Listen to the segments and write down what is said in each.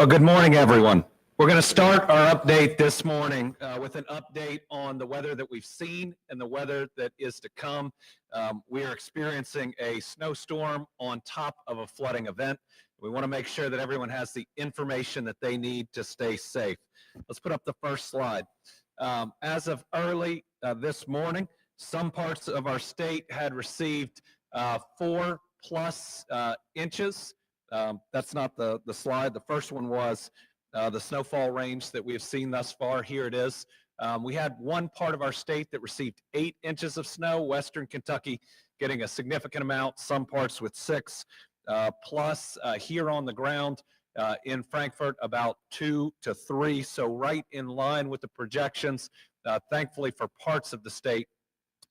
Well, good morning, everyone. We're going to start our update this morning with an update on the weather that we've seen and the weather that is to come. We are experiencing a snowstorm on top of a flooding event. We want to make sure that everyone has the information that they need to stay safe. Let's put up the first slide. As of early this morning, some parts of our state had received 4+ inches. That's not the slide. The first one was the snowfall range that we have seen thus far. Here it is. We had one part of our state that received 8 inches of snow, Western Kentucky getting a significant amount, some parts with 6, plus here on the ground in Frankfort about 2 to 3, so right in line with the projections. Thankfully for parts of the state,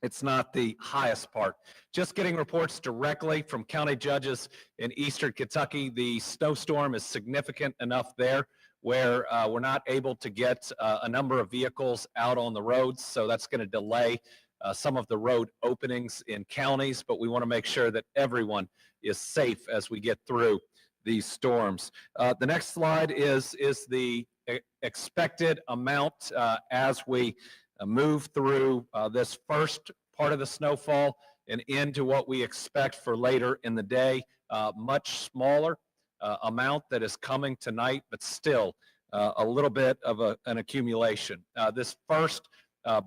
it's not the highest part. Just getting reports directly from county judges in Eastern Kentucky, the snowstorm is significant enough there where we're not able to get a number of vehicles out on the roads, so that's going to delay some of the road openings in counties, but we want to make sure that everyone is safe as we get through these storms. The next slide is the expected amount as we move through this first part of the snowfall and into what we expect for later in the day. Much smaller amount that is coming tonight, but still a little bit of an accumulation. This first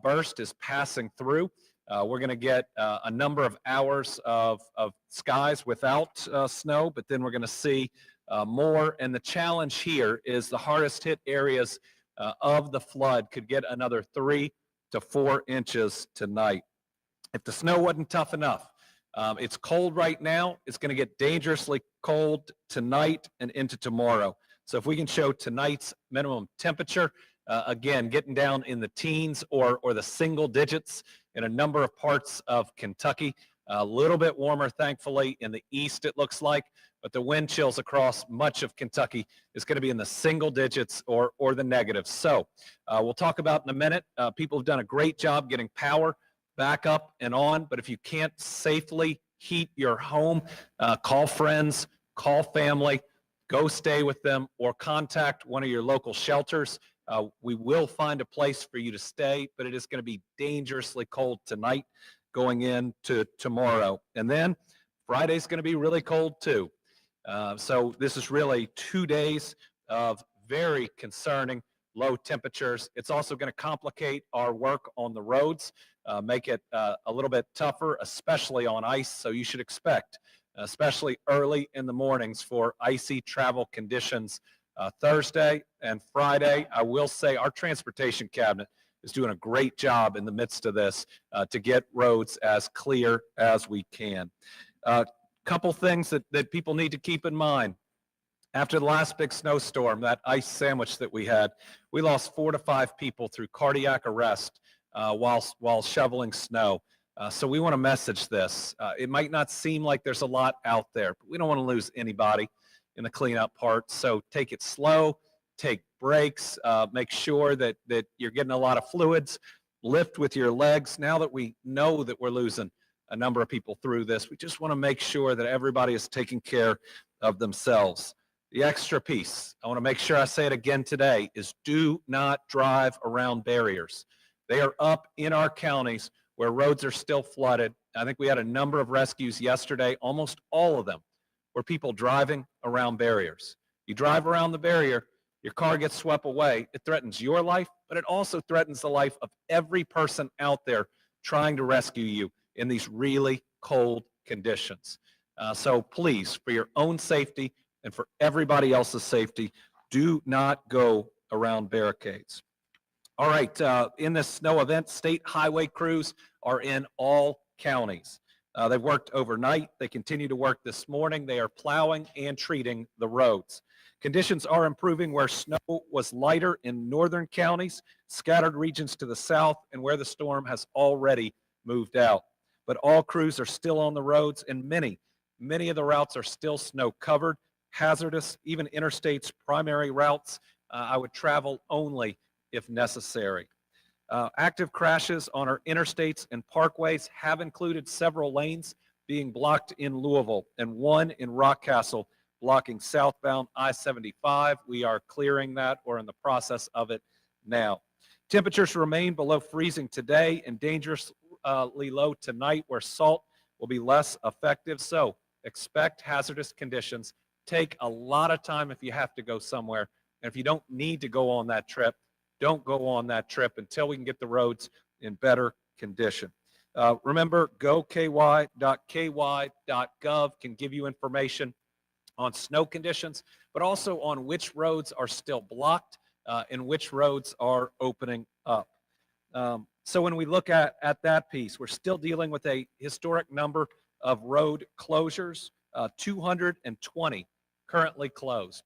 burst is passing through. We're going to get a number of hours of skies without snow, but then we're going to see more. And the challenge here is the hardest hit areas of the flood could get another 3 to 4 inches tonight. If the snow wasn't tough enough, it's cold right now. It's going to get dangerously cold tonight and into tomorrow. So if we can show tonight's minimum temperature, again, getting down in the teens or the single digits in a number of parts of Kentucky, a little bit warmer, thankfully, in the east, it looks like, but the wind chills across much of Kentucky is going to be in the single digits or the negatives. So we'll talk about in a minute. People have done a great job getting power back up and on, but if you can't safely heat your home, call friends, call family, go stay with them, or contact one of your local shelters. We will find a place for you to stay, but it is going to be dangerously cold tonight going into tomorrow. And then Friday's going to be really cold too. So this is really 2 days of very concerning low temperatures. It's also going to complicate our work on the roads, make it a little bit tougher, especially on ice. So you should expect, especially early in the mornings, for icy travel conditions Thursday and Friday. I will say our transportation cabinet is doing a great job in the midst of this to get roads as clear as we can. Couple things that people need to keep in mind. After the last big snowstorm, that ice sandwich that we had, we lost 4 to 5 people through cardiac arrest while shoveling snow. So we want to message this. It might not seem like there's a lot out there, but we don't want to lose anybody in the cleanup part. So take it slow, take breaks, make sure that you're getting a lot of fluids, lift with your legs. Now that we know that we're losing a number of people through this, we just want to make sure that everybody is taking care of themselves. The extra piece, I want to make sure I say it again today, is do not drive around barriers. They are up in our counties where roads are still flooded. I think we had a number of rescues yesterday, almost all of them were people driving around barriers. You drive around the barrier, your car gets swept away. It threatens your life, but it also threatens the life of every person out there trying to rescue you in these really cold conditions. So please, for your own safety and for everybody else's safety, do not go around barricades. All right, in this snow event, state highway crews are in all counties. They've worked overnight. They continue to work this morning. They are plowing and treating the roads. Conditions are improving where snow was lighter in northern counties, scattered regions to the south, and where the storm has already moved out. But all crews are still on the roads, and many of the routes are still snow covered, hazardous. Even interstate's primary routes, I would travel only if necessary. Active crashes on our interstates and parkways have included several lanes being blocked in Louisville and one in Rockcastle blocking southbound I-75. We are clearing that or in the process of it now. Temperatures remain below freezing today and dangerously low tonight, where salt will be less effective. So expect hazardous conditions. Take a lot of time if you have to go somewhere. And if you don't need to go on that trip, don't go on that trip until we can get the roads in better condition. Remember, goky.ky.gov can give you information on snow conditions, but also on which roads are still blocked and which roads are opening up. So when we look at that piece, we're still dealing with a historic number of road closures, 220 currently closed,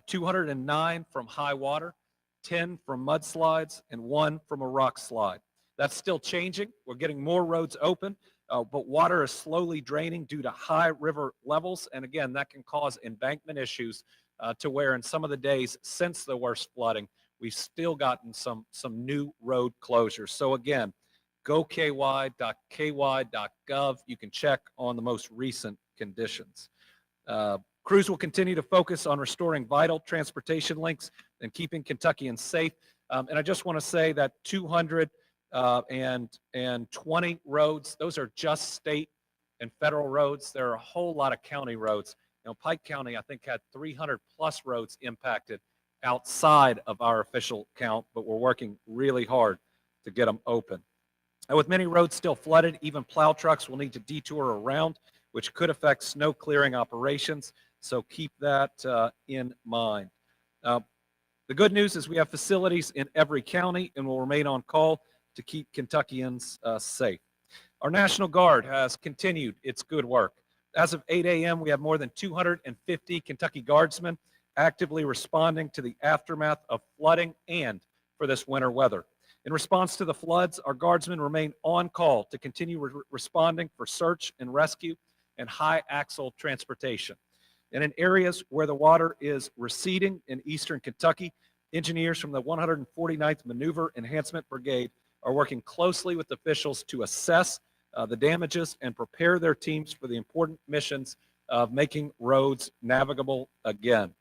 209 from high water, 10 from mudslides, and 1 from a rock slide. That's still changing. We're getting more roads open, but water is slowly draining due to high river levels. And again, that can cause embankment issues to where in some of the days since the worst flooding, we've still gotten some new road closures. So again, goky.ky.gov. You can check on the most recent conditions. Crews will continue to focus on restoring vital transportation links and keeping Kentuckians safe. And I just want to say that 220 roads, those are just state and federal roads. There are a whole lot of county roads. You know, Pike County, I think, had 300 plus roads impacted outside of our official count, but we're working really hard to get them open. And with many roads still flooded, even plow trucks will need to detour around, which could affect snow clearing operations. So keep that in mind. The good news is we have facilities in every county and will remain on call to keep Kentuckians safe. Our National Guard has continued its good work. As of 8 a.m., we have more than 250 Kentucky Guardsmen actively responding to the aftermath of flooding and for this winter weather. In response to the floods, our Guardsmen remain on call to continue responding for search and rescue and high axle transportation. And in areas where the water is receding in eastern Kentucky, engineers from the 149th Maneuver Enhancement Brigade are working closely with officials to assess the damages and prepare their teams for the important missions of making roads navigable again.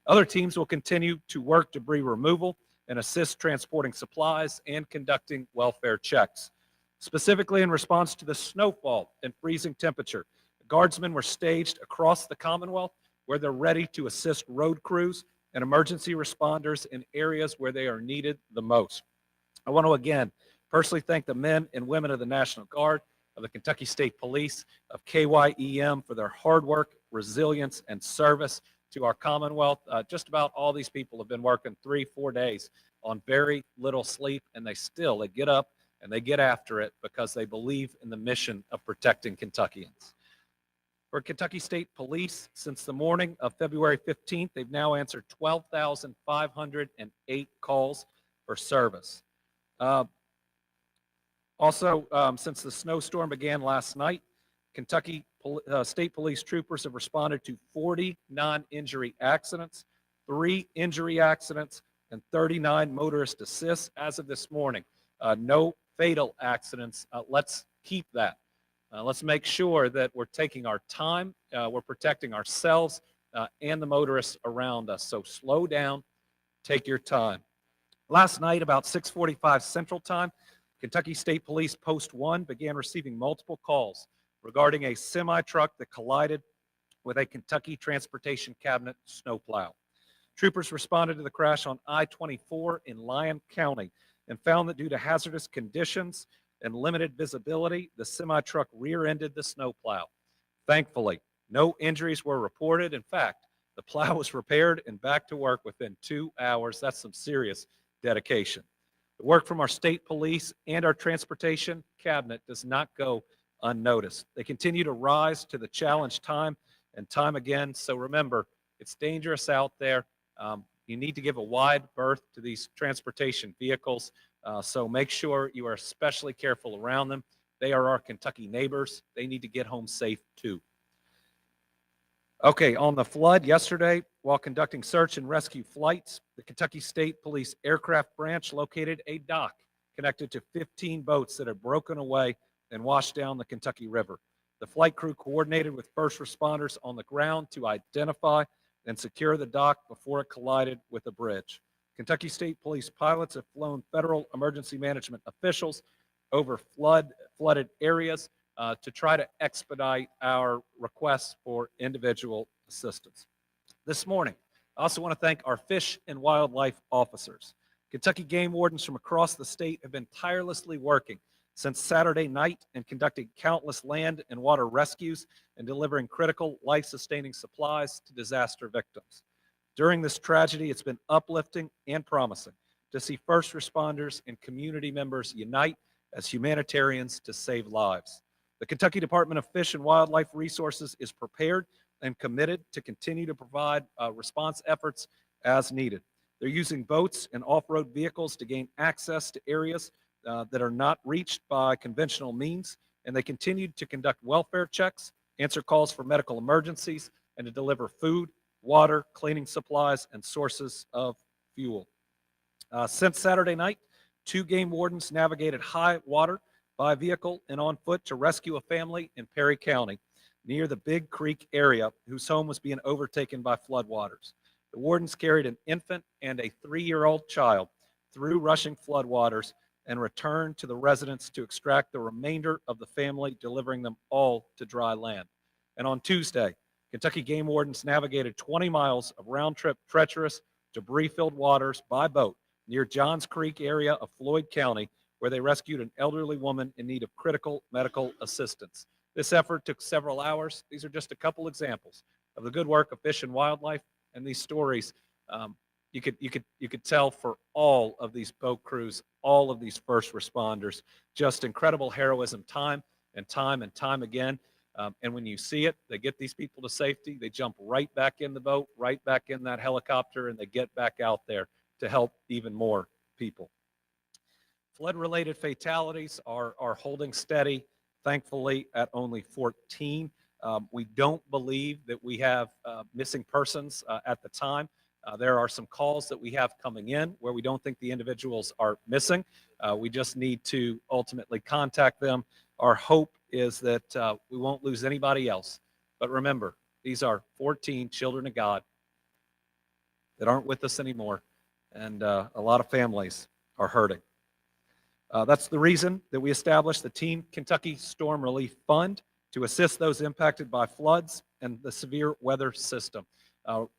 Other teams will continue to work debris removal and assist transporting supplies and conducting welfare checks. Specifically in response to the snowfall and freezing temperature, Guardsmen were staged across the Commonwealth where they're ready to assist road crews and emergency responders in areas where they are needed the most. I want to again personally thank the men and women of the National Guard, of the Kentucky State Police, of KYEM for their hard work, resilience, and service to our Commonwealth. Just about all these people have been working 3-4 days on very little sleep, and they get up and they get after it because they believe in the mission of protecting Kentuckians. For Kentucky State Police, since the morning of February 15th, they've now answered 12,508 calls for service. Since the snowstorm began last night, Kentucky State Police troopers have responded to 40 non-injury accidents, 3 injury accidents, and 39 motorist assists as of this morning. No fatal accidents. Let's keep that. Let's make sure that we're taking our time, we're protecting ourselves and the motorists around us. So slow down, take your time. Last night, about 6:45 Central Time, Kentucky State Police Post 1 began receiving multiple calls regarding a semi-truck that collided with a Kentucky Transportation Cabinet snowplow. Troopers responded to the crash on I-24 in Lyon County and found that due to hazardous conditions and limited visibility, the semi-truck rear-ended the snowplow. Thankfully, no injuries were reported. In fact, the plow was repaired and back to work within 2 hours. That's some serious dedication. The work from our state police and our transportation cabinet does not go unnoticed. They continue to rise to the challenge time and time again. So remember, it's dangerous out there. You need to give a wide berth to these transportation vehicles. So make sure you are especially careful around them. They are our Kentucky neighbors. They need to get home safe too. Okay, on the flood yesterday, while conducting search and rescue flights, the Kentucky State Police Aircraft Branch located a dock connected to 15 boats that had broken away and washed down the Kentucky River. The flight crew coordinated with first responders on the ground to identify and secure the dock before it collided with a bridge. Kentucky State Police pilots have flown federal emergency management officials over flooded areas to try to expedite our requests for individual assistance. This morning, I also want to thank our fish and wildlife officers. Kentucky game wardens from across the state have been tirelessly working since Saturday night and conducting countless land and water rescues and delivering critical life-sustaining supplies to disaster victims. During this tragedy, it's been uplifting and promising to see first responders and community members unite as humanitarians to save lives. The Kentucky Department of Fish and Wildlife Resources is prepared and committed to continue to provide response efforts as needed. They're using boats and off-road vehicles to gain access to areas that are not reached by conventional means, and they continue to conduct welfare checks, answer calls for medical emergencies, and to deliver food, water, cleaning supplies, and sources of fuel. Since Saturday night, 2 game wardens navigated high water by vehicle and on foot to rescue a family in Perry County near the Big Creek area whose home was being overtaken by floodwaters. The wardens carried an infant and a 3-year-old child through rushing floodwaters and returned to the residence to extract the remainder of the family, delivering them all to dry land. And on Tuesday, Kentucky game wardens navigated 20 miles of round-trip treacherous, debris-filled waters by boat near Johns Creek area of Floyd County, where they rescued an elderly woman in need of critical medical assistance. This effort took several hours. These are just a couple examples of the good work of Fish and Wildlife, and these stories you could tell for all of these boat crews, all of these first responders, just incredible heroism time and time again. And when you see it, they get these people to safety, they jump right back in the boat, right back in that helicopter, and they get back out there to help even more people. Flood-related fatalities are holding steady, thankfully, at only 14. We don't believe that we have missing persons at the time. There are some calls that we have coming in where we don't think the individuals are missing. We just need to ultimately contact them. Our hope is that we won't lose anybody else. But remember, these are 14 children of God that aren't with us anymore, and a lot of families are hurting. That's the reason that we established the Team Kentucky Storm Relief Fund to assist those impacted by floods and the severe weather system.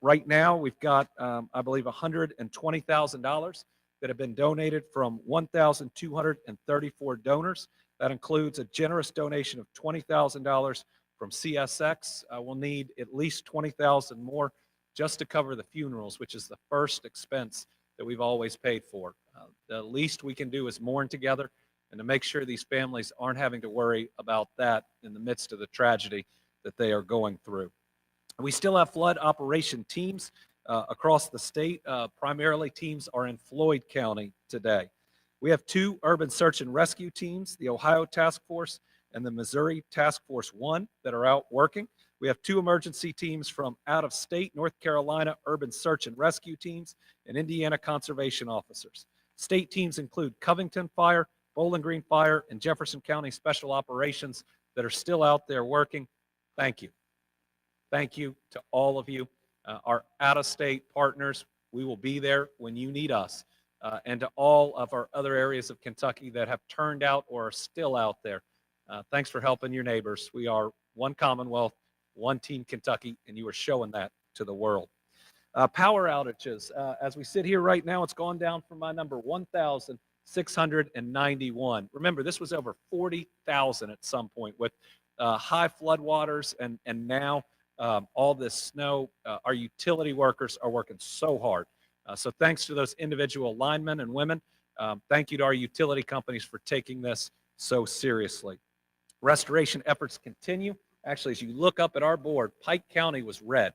Right now, we've got, I believe, $120,000 that have been donated from 1,234 donors. That includes a generous donation of $20,000 from CSX. We'll need at least $20,000 more just to cover the funerals, which is the first expense that we've always paid for. The least we can do is mourn together and to make sure these families aren't having to worry about that in the midst of the tragedy that they are going through. We still have flood operation teams across the state. Primarily, teams are in Floyd County today. We have 2 urban search and rescue teams, the Ohio Task Force and the Missouri Task Force 1, that are out working. We have 2 emergency teams from out of state, North Carolina urban search and rescue teams, and Indiana conservation officers. State teams include Covington Fire, Bowling Green Fire, and Jefferson County Special Operations that are still out there working. Thank you. Thank you to all of you. Our out-of-state partners, we will be there when you need us. And to all of our other areas of Kentucky that have turned out or are still out there, thanks for helping your neighbors. We are one Commonwealth, one Team Kentucky, and you are showing that to the world. Power outages. As we sit here right now, it's gone down from my number 1,691. Remember, this was over 40,000 at some point with high floodwaters and now all this snow. Our utility workers are working so hard. So thanks to those individual linemen and women. Thank you to our utility companies for taking this so seriously. Restoration efforts continue. Actually, as you look up at our board, Pike County was red,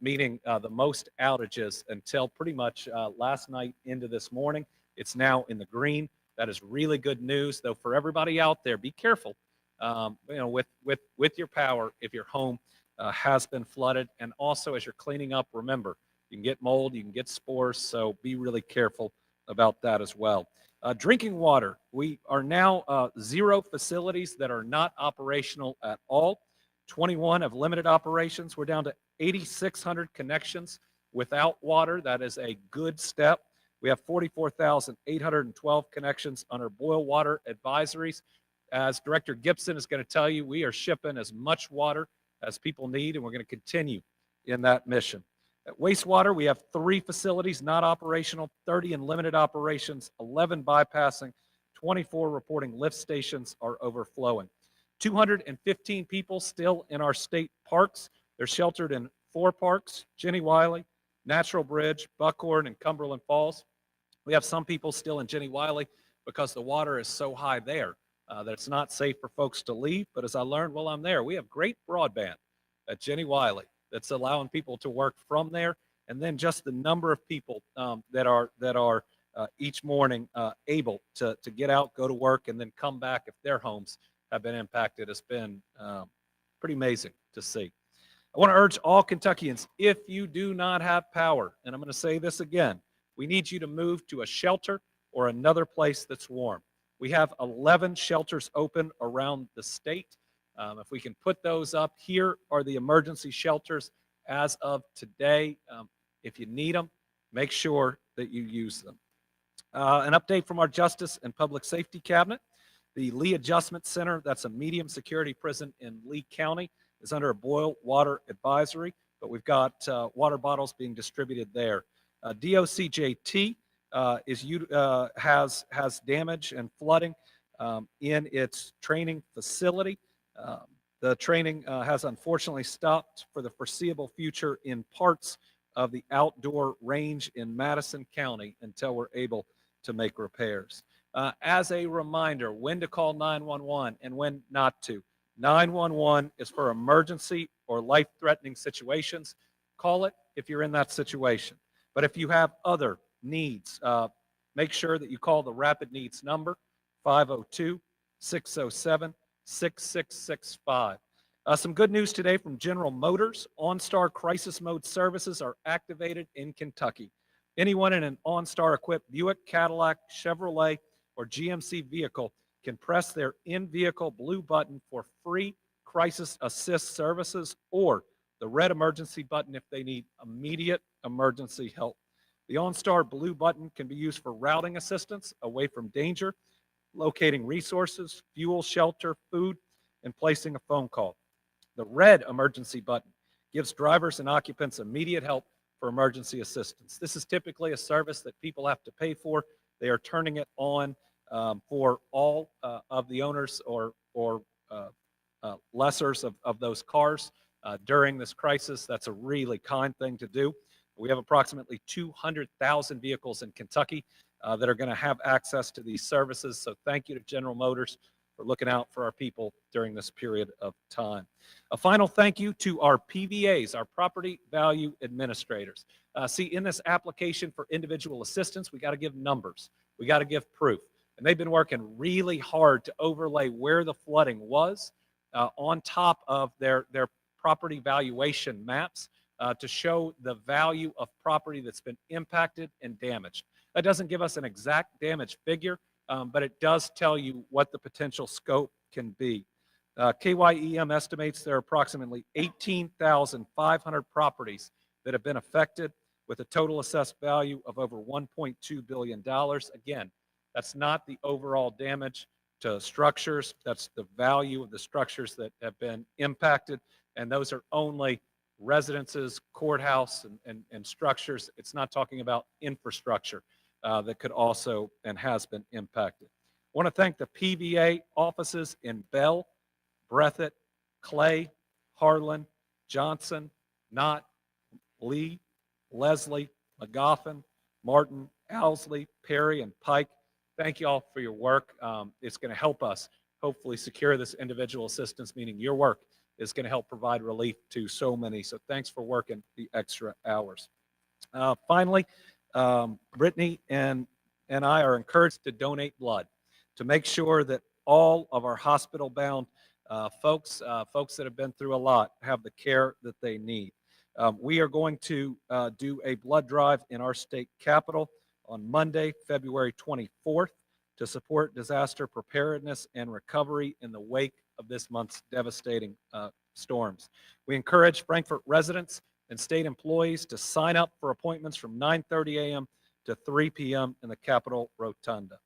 meaning the most outages until pretty much last night into this morning. It's now in the green. That is really good news, though. For everybody out there, be careful, with your power if your home has been flooded. And also, as you're cleaning up, remember, you can get mold, you can get spores, so be really careful about that as well. Drinking water. We are now 0 facilities that are not operational at all. 21 have limited operations. We're down to 8,600 connections without water. That is a good step. We have 44,812 connections under boil water advisories. As Director Gibson is going to tell you, we are shipping as much water as people need, and we're going to continue in that mission. At wastewater, we have 3 facilities not operational, 30 in limited operations, 11 bypassing, 24 reporting lift stations are overflowing. 215 people still in our state parks. They're sheltered in 4 parks: Jenny Wiley, Natural Bridge, Buckhorn, and Cumberland Falls. We have some people still in Jenny Wiley because the water is so high there that it's not safe for folks to leave. But as I learned while I'm there, we have great broadband at Jenny Wiley that's allowing people to work from there. And then just the number of people that are each morning able to get out, go to work, and then come back if their homes have been impacted has been pretty amazing to see. I want to urge all Kentuckians, if you do not have power, and I'm going to say this again, we need you to move to a shelter or another place that's warm. We have 11 shelters open around the state. If we can put those up, here are the emergency shelters as of today. If you need them, make sure that you use them. An update from our Justice and Public Safety Cabinet. The Lee Adjustment Center, that's a medium security prison in Lee County, is under a boil water advisory, but we've got water bottles being distributed there. DOCJT has damage and flooding in its training facility. The training has unfortunately stopped for the foreseeable future in parts of the outdoor range in Madison County until we're able to make repairs. As a reminder, when to call 911 and when not to. 911 is for emergency or life-threatening situations. Call it if you're in that situation. But if you have other needs, make sure that you call the Rapid Needs number, 502-607-6665. Some good news today from General Motors. OnStar Crisis Mode services are activated in Kentucky. Anyone in an OnStar equipped Buick, Cadillac, Chevrolet, or GMC vehicle can press their in-vehicle blue button for free crisis assist services or the red emergency button if they need immediate emergency help. The OnStar blue button can be used for routing assistance away from danger, locating resources, fuel, shelter, food, and placing a phone call. The red emergency button gives drivers and occupants immediate help for emergency assistance. This is typically a service that people have to pay for. They are turning it on for all of the owners or lessors of those cars during this crisis. That's a really kind thing to do. We have approximately 200,000 vehicles in Kentucky that are going to have access to these services. So thank you to General Motors for looking out for our people during this period of time. A final thank you to our PVAs, our property value administrators. See, in this application for individual assistance, we got to give numbers. We got to give proof. And they've been working really hard to overlay where the flooding was on top of their property valuation maps to show the value of property that's been impacted and damaged. That doesn't give us an exact damage figure, but it does tell you what the potential scope can be. KYEM estimates there are approximately 18,500 properties that have been affected with a total assessed value of over $1.2 billion. Again, that's not the overall damage to structures. That's the value of the structures that have been impacted. And those are only residences, courthouse, and structures. It's not talking about infrastructure that could also and has been impacted. I want to thank the PVA offices in Bell, Breathitt, Clay, Harlan, Johnson, Knott, Lee, Leslie, McGoffin, Martin, Owsley, Perry, and Pike. Thank you all for your work. It's going to help us hopefully secure this individual assistance, meaning your work is going to help provide relief to so many. So thanks for working the extra hours. Finally, Brittany and I are encouraged to donate blood to make sure that all of our hospital-bound folks that have been through a lot have the care that they need. We are going to do a blood drive in our state capitol on Monday, February 24th to support disaster preparedness and recovery in the wake of this month's devastating storms. We encourage Frankfort residents and state employees to sign up for appointments from 9:30 a.m. to 3 p.m. in the Capitol Rotunda.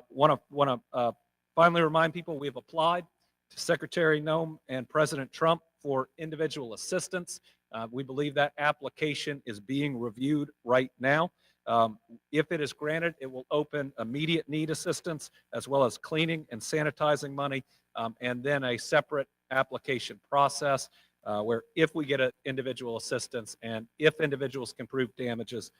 Want to finally remind people we have applied to Secretary Noem and President Trump for individual assistance. We believe that application is being reviewed right now. If it is granted, it will open immediate need assistance as well as cleaning and sanitizing money, and then a separate application process where if we get individual assistance and if individuals can prove damages,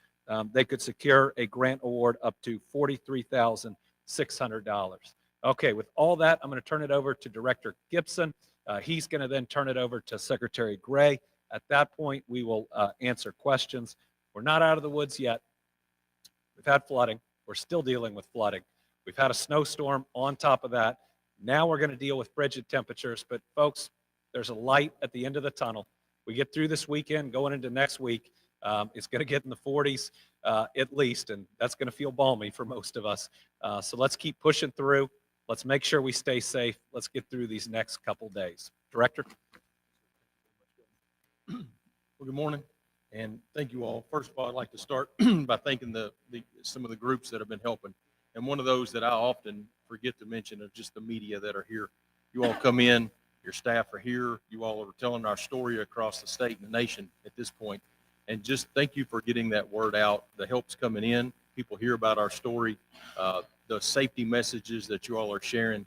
they could secure a grant award up to $43,600. Okay, with all that, I'm going to turn it over to Director Gibson. He's going to then turn it over to Secretary Gray. At that point, we will answer questions. We're not out of the woods yet. We've had flooding. We're still dealing with flooding. We've had a snowstorm on top of that. Now we're going to deal with frigid temperatures. But folks, there's a light at the end of the tunnel. We get through this weekend, going into next week. It's going to get in the 40s at least, and that's going to feel balmy for most of us. So let's keep pushing through. Let's make sure we stay safe. Let's get through these next couple days. Director? Well, good morning, and thank you all. First of all, I'd like to start by thanking some of the groups that have been helping. And one of those that I often forget to mention is just the media that are here. You all come in, your staff are here, you all are telling our story across the state and the nation at this point. And just thank you for getting that word out. The help's coming in. People hear about our story. The safety messages that you all are sharing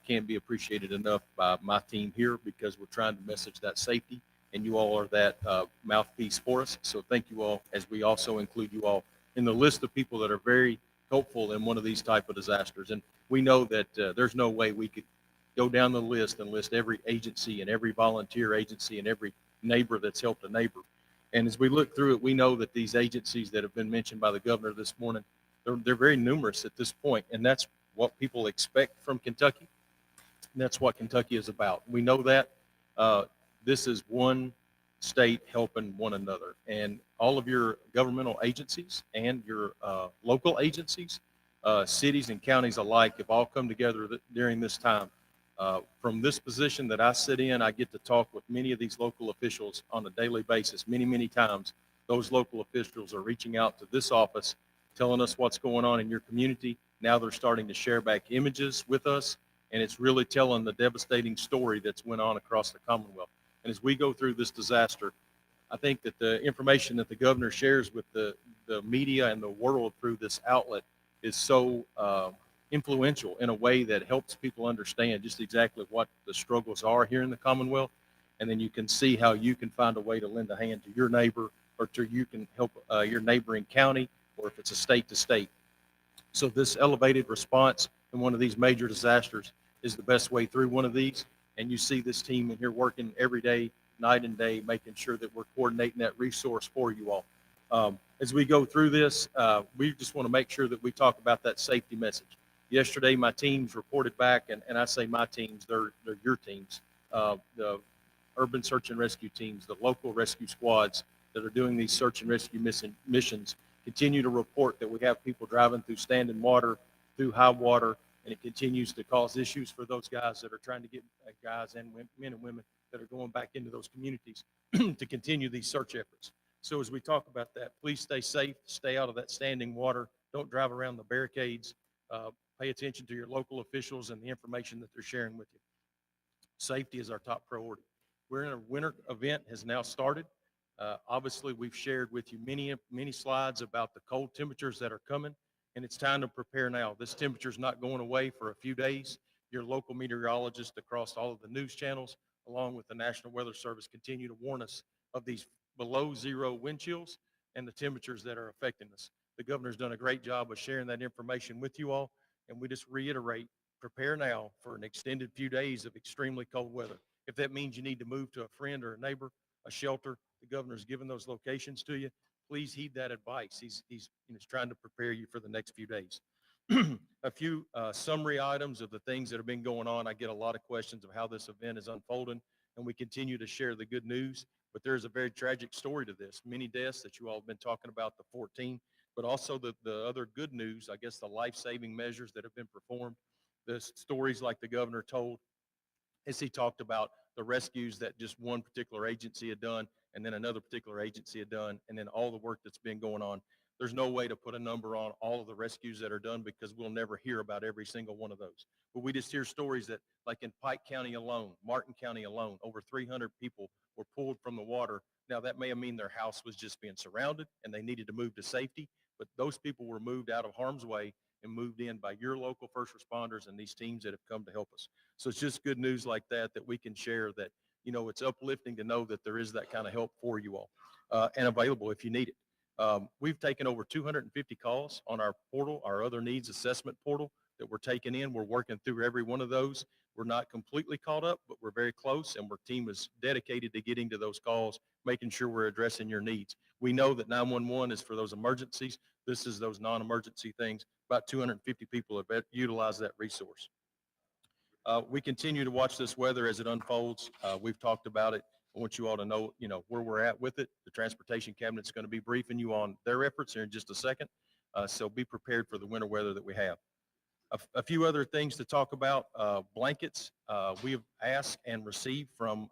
can't be appreciated enough by my team here, because we're trying to message that safety, and you all are that mouthpiece for us. So thank you all, as we also include you all in the list of people that are very helpful in one of these type of disasters. And we know that there's no way we could go down the list and list every agency and every volunteer agency and every neighbor that's helped a neighbor. And as we look through it, we know that these agencies that have been mentioned by the governor this morning, they're very numerous at this point, and that's what people expect from Kentucky. And that's what Kentucky is about. We know that this is one state helping one another, and all of your governmental agencies and your local agencies, cities and counties alike, have all come together during this time. From this position that I sit in, I get to talk with many of these local officials on a daily basis. Many times, those local officials are reaching out to this office, telling us what's going on in your community. Now they're starting to share back images with us, and it's really telling the devastating story that's went on across the Commonwealth. And as we go through this disaster, I think that the information that the governor shares with the media and the world through this outlet is so influential in a way that helps people understand just exactly what the struggles are here in the Commonwealth. And then you can see how you can find a way to lend a hand to your neighbor, or to you can help your neighboring county, or if it's a state to state. So this elevated response in one of these major disasters is the best way through one of these. And you see this team in here working every day, night and day, making sure that we're coordinating that resource for you all. As we go through this, we just want to make sure that we talk about that safety message. Yesterday, my teams reported back, and I say my teams, they're your teams, the urban search and rescue teams, the local rescue squads that are doing these search and rescue missions continue to report that we have people driving through standing water, through high water, and it continues to cause issues for those guys that are trying to get guys and men and women that are going back into those communities to continue these search efforts. So as we talk about that, please stay safe, stay out of that standing water, don't drive around the barricades, pay attention to your local officials and the information that they're sharing with you. Safety is our top priority. We're in a winter event has now started. Obviously, we've shared with you many slides about the cold temperatures that are coming, and it's time to prepare now. This temperature is not going away for a few days. Your local meteorologist across all of the news channels, along with the National Weather Service, continue to warn us of these below zero wind chills and the temperatures that are affecting us. The governor's done a great job of sharing that information with you all, and we just reiterate, prepare now for an extended few days of extremely cold weather. If that means you need to move to a friend or a neighbor, a shelter, the governor's given those locations to you. Please heed that advice. He's trying to prepare you for the next few days. A few summary items of the things that have been going on. I get a lot of questions of how this event is unfolding, and we continue to share the good news. But there's a very tragic story to this. Many deaths that you all have been talking about, the 14, but also the other good news, I guess the life-saving measures that have been performed, the stories like the governor told, as he talked about the rescues that just one particular agency had done, and then another particular agency had done, and then all the work that's been going on. There's no way to put a number on all of the rescues that are done because we'll never hear about every single one of those. But we just hear stories that, like in Pike County alone, Martin County alone, over 300 people were pulled from the water. Now, that may mean their house was just being surrounded and they needed to move to safety, but those people were moved out of harm's way and moved in by your local first responders and these teams that have come to help us. So it's just good news like that that we can share, that, you know, it's uplifting to know that there is that kind of help for you all and available if you need it. We've taken over 250 calls on our portal, our other needs assessment portal that we're taking in. We're working through every one of those. We're not completely caught up, but we're very close, and our team is dedicated to getting to those calls, making sure we're addressing your needs. We know that 911 is for those emergencies. This is those non-emergency things. About 250 people have utilized that resource. We continue to watch this weather as it unfolds. We've talked about it. I want you all to know, where we're at with it. The Transportation Cabinet's going to be briefing you on their efforts here in just a second. So be prepared for the winter weather that we have. A few other things to talk about. Blankets. We have asked and received from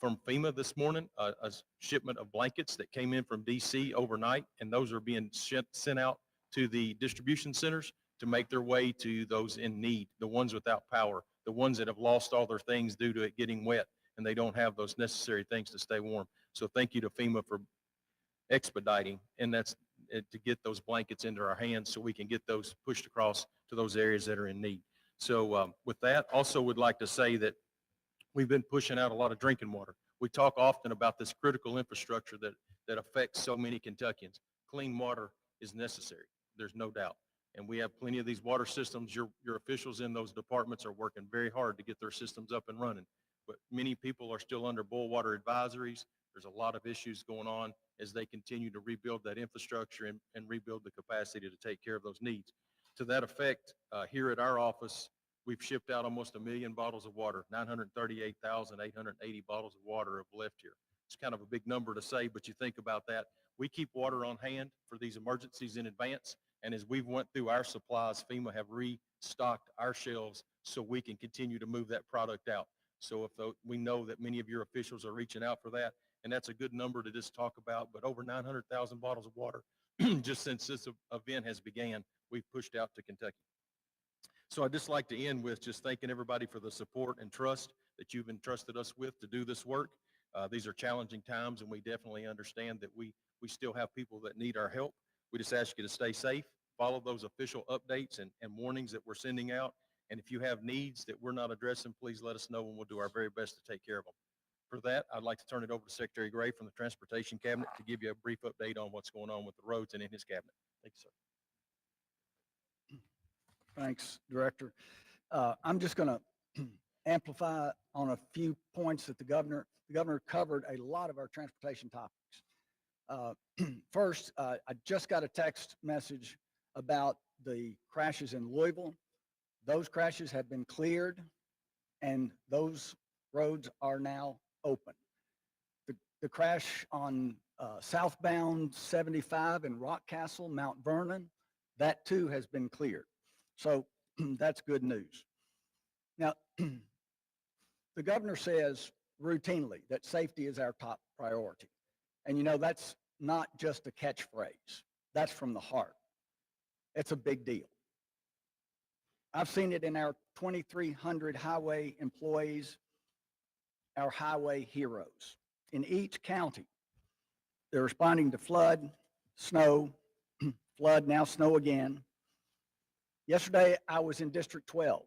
FEMA this morning a shipment of blankets that came in from DC overnight, and those are being sent out to the distribution centers to make their way to those in need, the ones without power, the ones that have lost all their things due to it getting wet, and they don't have those necessary things to stay warm. So thank you to FEMA for expediting, and that's to get those blankets into our hands so we can get those pushed across to those areas that are in need. So with that, also would like to say that we've been pushing out a lot of drinking water. We talk often about this critical infrastructure that affects so many Kentuckians. Clean water is necessary. There's no doubt. And we have plenty of these water systems. Your officials in those departments are working very hard to get their systems up and running. But many people are still under boil water advisories. There's a lot of issues going on as they continue to rebuild that infrastructure and rebuild the capacity to take care of those needs. To that effect, here at our office, we've shipped out almost 1 million bottles of water. 938,880 bottles of water have left here. It's kind of a big number to say, but you think about that. We keep water on hand for these emergencies in advance. And as we've went through our supplies, FEMA have restocked our shelves so we can continue to move that product out. So we know that many of your officials are reaching out for that, and that's a good number to just talk about. But over 900,000 bottles of water just since this event has began, we've pushed out to Kentucky. So I'd just like to end with just thanking everybody for the support and trust that you've entrusted us with to do this work. These are challenging times, and we definitely understand that we still have people that need our help. We just ask you to stay safe, follow those official updates and warnings that we're sending out. And if you have needs that we're not addressing, please let us know, and we'll do our very best to take care of them. For that, I'd like to turn it over to Secretary Gray from the Transportation Cabinet to give you a brief update on what's going on with the roads and in his cabinet. Thank you, sir. Thanks, Director. I'm just going to amplify on a few points that the governor covered a lot of our transportation topics. First, I just got a text message about the crashes in Louisville. Those crashes have been cleared, and those roads are now open. The crash on southbound 75 in Rockcastle, Mount Vernon, that too has been cleared. So that's good news. Now, the governor says routinely that safety is our top priority. And that's not just a catchphrase. That's from the heart. It's a big deal. I've seen it in our 2,300 highway employees, our highway heroes. In each county, they're responding to flood, snow, flood, now snow again. Yesterday, I was in District 12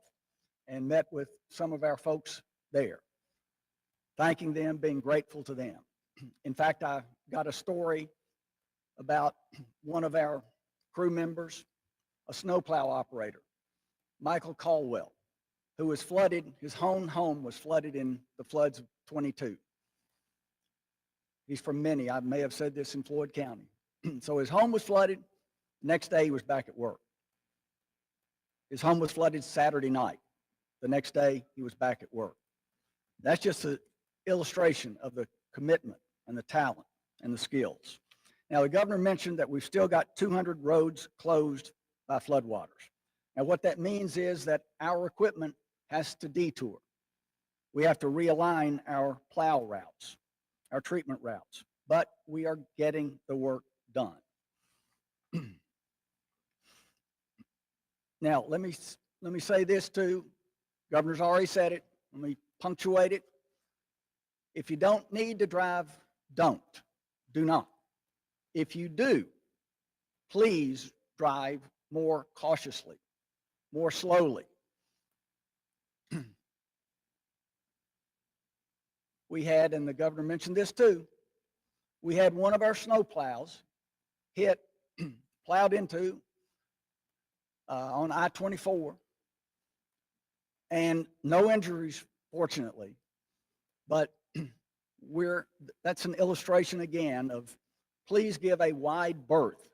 and met with some of our folks there, thanking them, being grateful to them. In fact, I got a story about one of our crew members, a snowplow operator, Michael Caldwell, who was flooded. His own home was flooded in the floods of 22. He's from Minnie. I may have said this in Floyd County. So his home was flooded. Next day, he was back at work. His home was flooded Saturday night. The next day, he was back at work. That's just an illustration of the commitment and the talent and the skills. Now, the governor mentioned that we've still got 200 roads closed by floodwaters. Now, what that means is that our equipment has to detour. We have to realign our plow routes, our treatment routes, but we are getting the work done. Now, let me say this too. Governor's already said it. Let me punctuate it. If you don't need to drive, don't. Do not. If you do, please drive more cautiously, more slowly. We had, and the governor mentioned this too, we had one of our snow plows hit, plowed into on I-24, and no injuries, fortunately. But that's an illustration again of please give a wide berth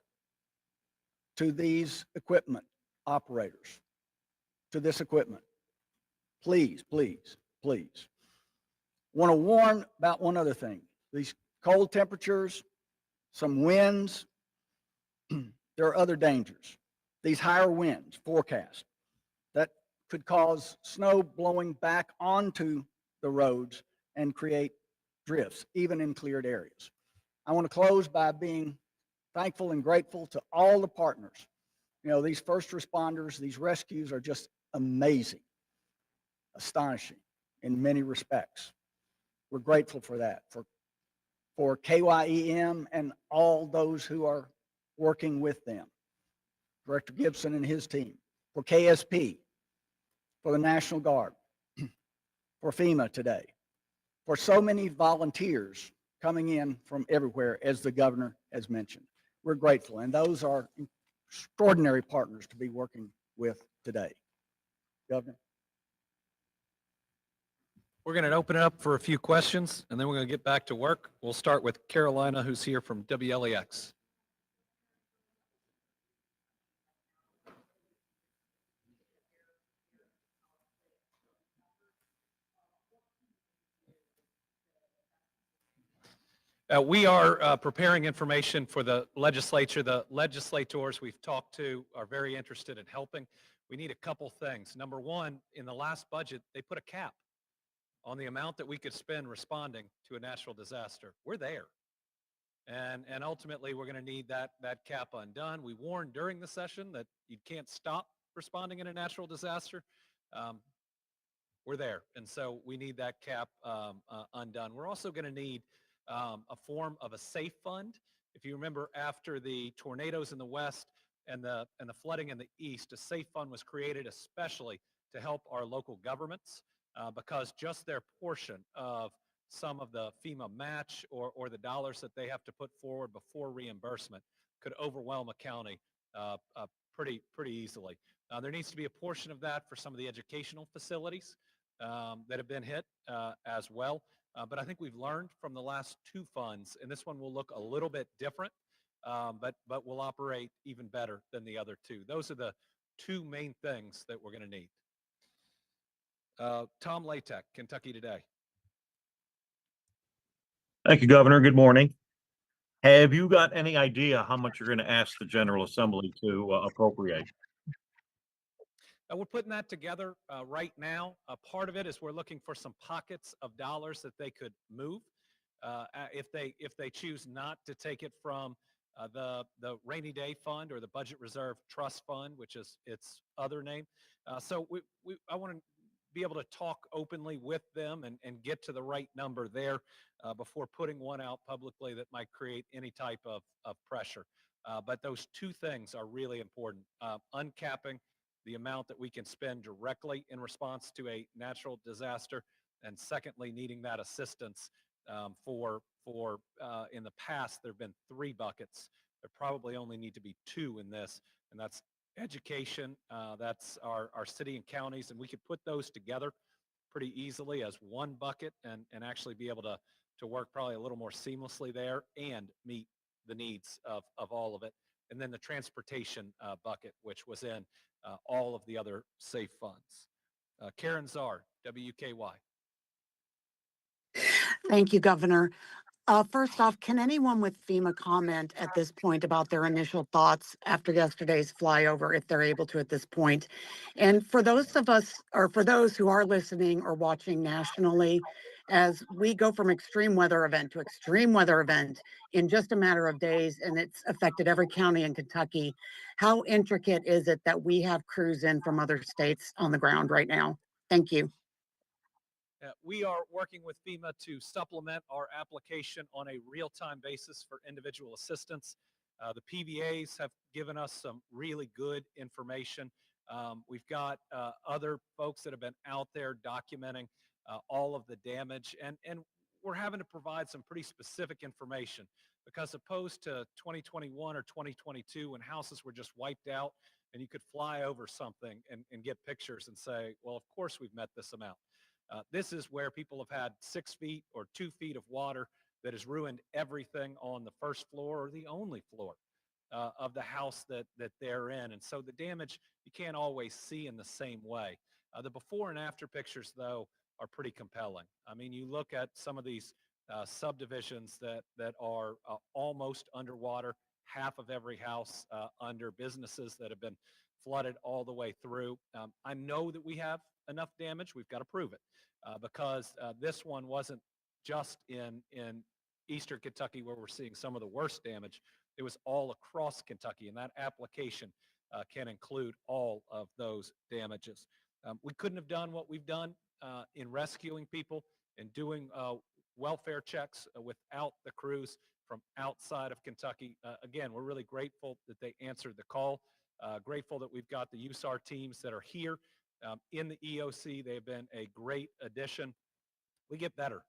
to these equipment operators, to this equipment. Please, please, please. Want to warn about one other thing. These cold temperatures, some winds, there are other dangers. These higher winds forecast that could cause snow blowing back onto the roads and create drifts, even in cleared areas. I want to close by being thankful and grateful to all the partners. You know, these first responders, these rescues are just amazing, astonishing in many respects. We're grateful for that, for KYEM and all those who are working with them. Director Gibson and his team, for KSP, for the National Guard, for FEMA today, for so many volunteers coming in from everywhere, as the governor has mentioned. We're grateful, and those are extraordinary partners to be working with today. Governor? We're going to open it up for a few questions, and then we're going to get back to work. We'll start with Carolina, who's here from WLEX. We are preparing information for the legislature. The legislators we've talked to are very interested in helping. We need a couple things. Number one, in the last budget, they put a cap on the amount that we could spend responding to a natural disaster. We're there. And ultimately, we're going to need that cap undone. We warned during the session that you can't stop responding in a natural disaster. We're there. And so we need that cap undone. We're also going to need a form of a safe fund. If you remember, after the tornadoes in the west and the flooding in the east, a safe fund was created especially to help our local governments because just their portion of some of the FEMA match or the dollars that they have to put forward before reimbursement could overwhelm a county pretty easily. There needs to be a portion of that for some of the educational facilities that have been hit as well. But I think we've learned from the last two funds, and this one will look a little bit different, but will operate even better than the other two. Those are the two main things that we're going to need. Tom Latek, Kentucky Today. Thank you, Governor. Good morning. Have you got any idea how much you're going to ask the General Assembly to appropriate? We're putting that together right now. Part of it is we're looking for some pockets of dollars that they could move if they choose not to take it from the rainy day fund or the budget reserve trust fund, which is its other name. So I want to be able to talk openly with them and get to the right number there before putting one out publicly that might create any type of pressure. But those two things are really important. Uncapping the amount that we can spend directly in response to a natural disaster, and secondly, needing that assistance for in the past, there have been 3 buckets. There probably only need to be 2 in this, and that's education, that's our city and counties, and we could put those together pretty easily as one bucket and actually be able to work probably a little more seamlessly there and meet the needs of all of it. And then the transportation bucket, which was in all of the other safe funds. Karen Czar, WKY. Thank you, Governor. First off, can anyone with FEMA comment at this point about their initial thoughts after yesterday's flyover, if they're able to at this point? And for those of us, or for those who are listening or watching nationally, as we go from extreme weather event to extreme weather event in just a matter of days, and it's affected every county in Kentucky, how intricate is it that we have crews in from other states on the ground right now? Thank you. We are working with FEMA to supplement our application on a real-time basis for individual assistance. The PBAs have given us some really good information. We've got other folks that have been out there documenting all of the damage, and we're having to provide some pretty specific information because opposed to 2021 or 2022 when houses were just wiped out and you could fly over something and get pictures and say, well, of course we've met this amount. This is where people have had 6 feet or 2 feet of water that has ruined everything on the first floor or the only floor of the house that they're in. And so the damage you can't always see in the same way. The before and after pictures, though, are pretty compelling. I mean, you look at some of these subdivisions that are almost underwater, half of every house under, businesses that have been flooded all the way through. I know that we have enough damage. We've got to prove it because this one wasn't just in eastern Kentucky where we're seeing some of the worst damage. It was all across Kentucky, and that application can include all of those damages. We couldn't have done what we've done in rescuing people and doing welfare checks without the crews from outside of Kentucky. Again, we're really grateful that they answered the call. Grateful that we've got the USAR teams that are here in the EOC. They've been a great addition. We get better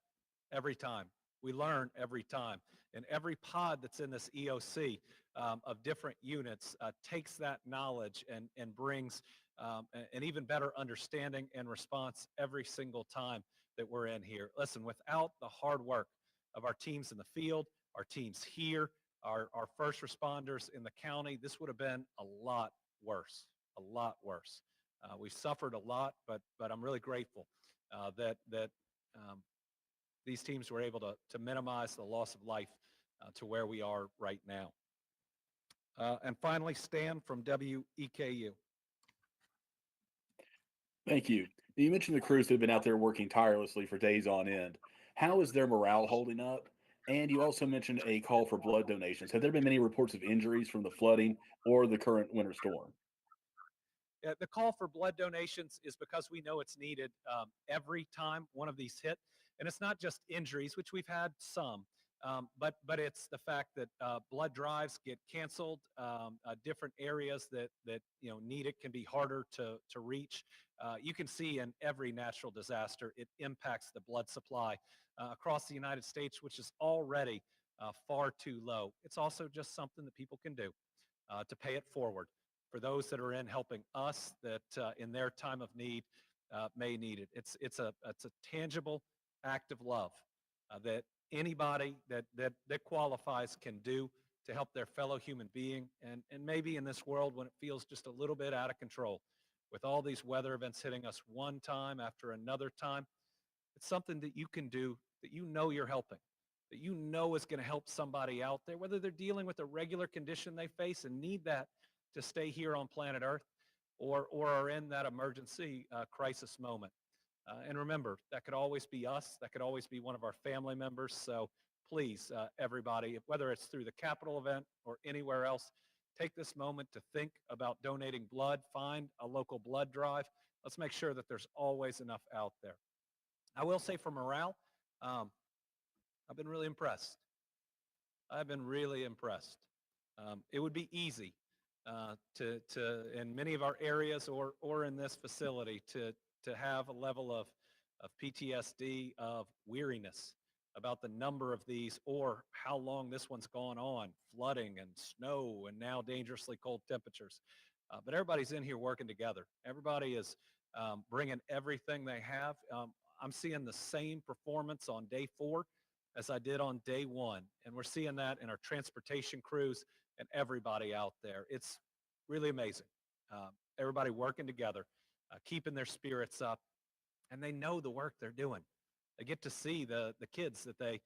every time. We learn every time. And every pod that's in this EOC of different units takes that knowledge and brings an even better understanding and response every single time that we're in here. Listen, without the hard work of our teams in the field, our teams here, our first responders in the county, this would have been a lot worse, a lot worse. We've suffered a lot, but I'm really grateful that these teams were able to minimize the loss of life to where we are right now. And finally, Stan from WEKU. Thank you. You mentioned the crews that have been out there working tirelessly for days on end. How is their morale holding up? And you also mentioned a call for blood donations. Have there been many reports of injuries from the flooding or the current winter storm? The call for blood donations is because we know it's needed every time one of these hit. And it's not just injuries, which we've had some, but it's the fact that blood drives get canceled. Different areas that need it can be harder to reach. You can see in every natural disaster, it impacts the blood supply across the United States, which is already far too low. It's also just something that people can do to pay it forward for those that are in helping us that in their time of need may need it. It's a tangible act of love that anybody that qualifies can do to help their fellow human being. And maybe in this world when it feels just a little bit out of control with all these weather events hitting us one time after another time, it's something that you can do that you're helping, that is going to help somebody out there, whether they're dealing with a regular condition they face and need that to stay here on planet Earth or are in that emergency crisis moment. And remember, that could always be us. That could always be one of our family members. So please, everybody, whether it's through the Capitol event or anywhere else, take this moment to think about donating blood. Find a local blood drive. Let's make sure that there's always enough out there. I will say for morale, I've been really impressed. I've been really impressed. It would be easy to in many of our areas or in this facility to have a level of PTSD, of weariness about the number of these or how long this one's gone on, flooding and snow and now dangerously cold temperatures. But everybody's in here working together. Everybody is bringing everything they have. I'm seeing the same performance on day 4 as I did on day 1. And we're seeing that in our transportation crews and everybody out there. It's really amazing. Everybody working together, keeping their spirits up, and they know the work they're doing. They get to see the kids that they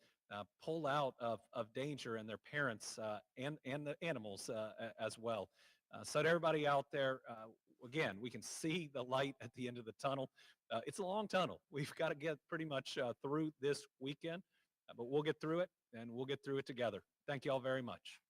pull out of danger and their parents and the animals as well. So to everybody out there, again, we can see the light at the end of the tunnel. It's a long tunnel. We've got to get pretty much through this weekend, but we'll get through it and we'll get through it together. Thank you all very much.